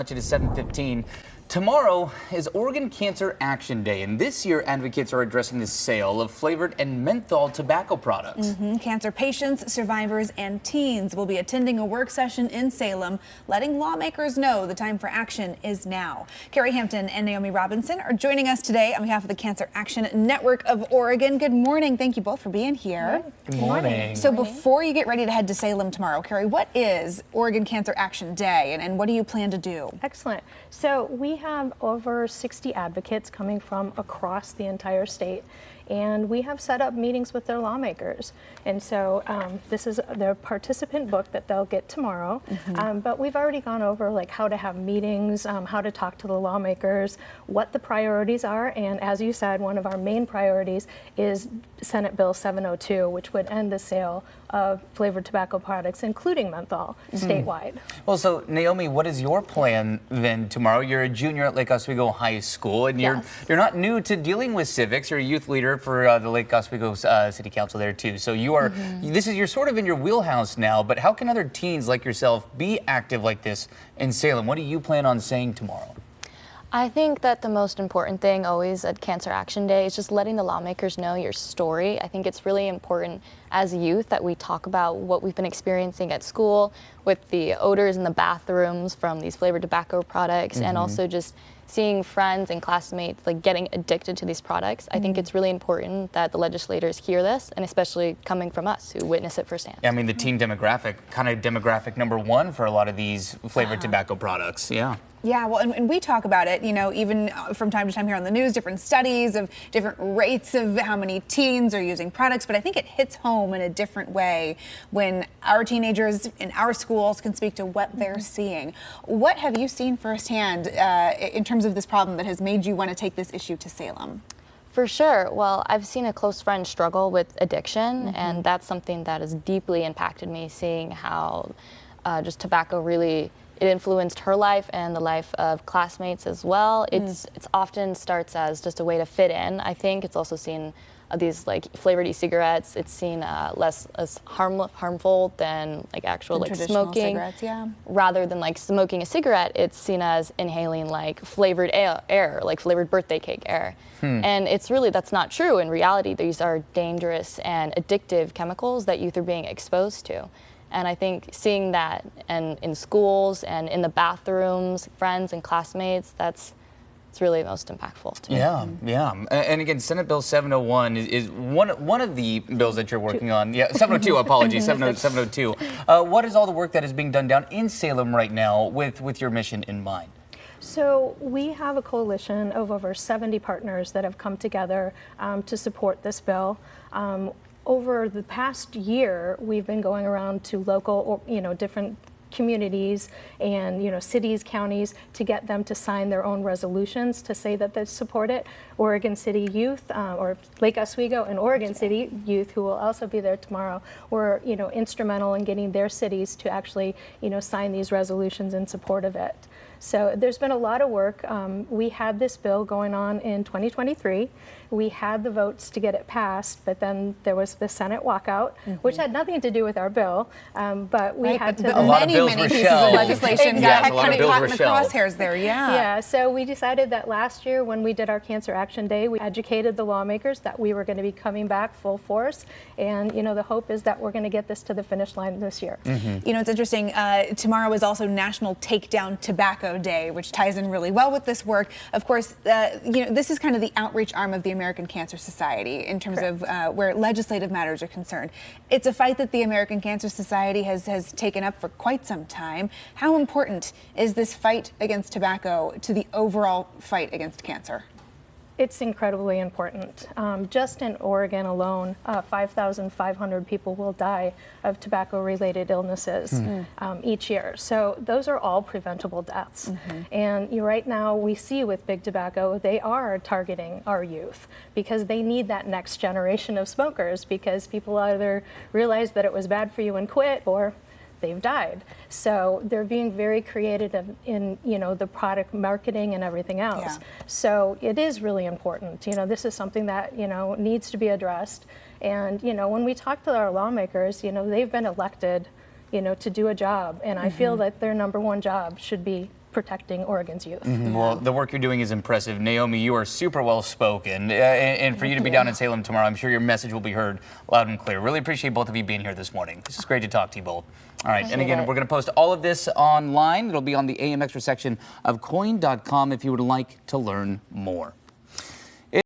It is 7:15. Tomorrow is Oregon Cancer Action Day, and this year advocates are addressing the sale of flavored and menthol tobacco products. Cancer patients, survivors, and teens will be attending a work session in Salem, letting lawmakers know the time for action is now. Carrie Hampton and Naomi Robinson are joining us today on behalf of the Cancer Action Network of Oregon. Good morning. Thank you both for being here. Good morning. So before you get ready to head to Salem tomorrow, Carrie, what is Oregon Cancer Action Day, and what do you plan to do? Excellent. So we have over 60 advocates coming from across the entire state, and we have set up meetings with their lawmakers. And so this is their participant book that they'll get tomorrow. But we've already gone over like how to have meetings, how to talk to the lawmakers, what the priorities are. And as you said, one of our main priorities is Senate Bill 702, which would end the sale of flavored tobacco products, including menthol, statewide. Well, so Naomi, what is your plan then tomorrow? You're a junior at Lake Oswego High School, and you're not new to dealing with civics. You're a youth leader for the Lake Oswego City Council there too. So you are, you're sort of in your wheelhouse now. But how can other teens like yourself be active like this in Salem? What do you plan on saying tomorrow? I think that the most important thing always at Cancer Action Day is just letting the lawmakers know your story. I think it's really important as youth that we talk about what we've been experiencing at school with the odors in the bathrooms from these flavored tobacco products, and also just seeing friends and classmates like getting addicted to these products. I think it's really important that the legislators hear this, and especially coming from us who witness it firsthand. Yeah, I mean, the teen demographic, kind of demographic number one for a lot of these flavored tobacco products. Yeah, well, and we talk about it, you know, even from time to time here on the news, different studies of different rates of how many teens are using products, but I think it hits home in a different way when our teenagers in our schools can speak to what they're seeing. What have you seen firsthand in terms of this problem that has made you want to take this issue to Salem? For sure. Well, I've seen a close friend struggle with addiction, and that's something that has deeply impacted me, seeing how just tobacco really it influenced her life and the life of classmates as well. It's often starts as just a way to fit in. I think it's also seen these like flavored e-cigarettes. It's seen less as harmful than like actual like smoking. Cigarettes, Rather than like smoking a cigarette, it's seen as inhaling like flavored air, like flavored birthday cake air. And it's really, that's not true. In reality, these are dangerous and addictive chemicals that youth are being exposed to. And I think seeing that and in schools and in the bathrooms, friends and classmates, it's really most impactful to me. Yeah. And again, Senate Bill 701 is one of the bills that you're working on. Yeah, 702, apologies, 702. What is all the work that is being done down in Salem right now with your mission in mind? So we have a coalition of over 70 partners that have come together to support this bill. Over the past year, we've been going around to local, different communities and, cities, counties, to get them to sign their own resolutions to say that they support it. Oregon City Youth, or Lake Oswego and Oregon City Youth, who will also be there tomorrow, were, instrumental in getting their cities to actually, sign these resolutions in support of it. So there's been a lot of work. We had this bill going on in 2023. We had the votes to get it passed, but then there was the Senate walkout, which had nothing to do with our bill, but we had to. Many pieces of legislation got kind of caught in the crosshairs there. Yeah, so we decided that last year when we did our Cancer Action Day, we educated the lawmakers that we were going to be coming back full force, and the hope is that we're going to get this to the finish line this year. It's interesting. Tomorrow is also National Takedown Tobacco Day, which ties in really well with this work. Of course, this is kind of the outreach arm of the American Cancer Society in terms of where legislative matters are concerned. It's a fight that the American Cancer Society has taken up for quite some time. How important is this fight against tobacco to the overall fight against cancer? It's incredibly important. Just in Oregon alone, 5,500 people will die of tobacco-related illnesses each year. So those are all preventable deaths. And right now we see with big tobacco, they are targeting our youth because they need that next generation of smokers, because people either realize that it was bad for you and quit, or they've died. So they're being very creative in, the product marketing and everything else. So it is really important. This is something that, needs to be addressed. And, when we talk to our lawmakers, they've been elected, to do a job. And I feel that their number one job should be protecting Oregon's youth. Well, the work you're doing is impressive. Naomi, you are super well spoken. And for you to be down in Salem tomorrow, I'm sure your message will be heard loud and clear. Really appreciate both of you being here this morning. This is great to talk to you both. All right, and again, we're going to post all of this online. It'll be on the AM Extra section of KOIN.com if you would like to learn more.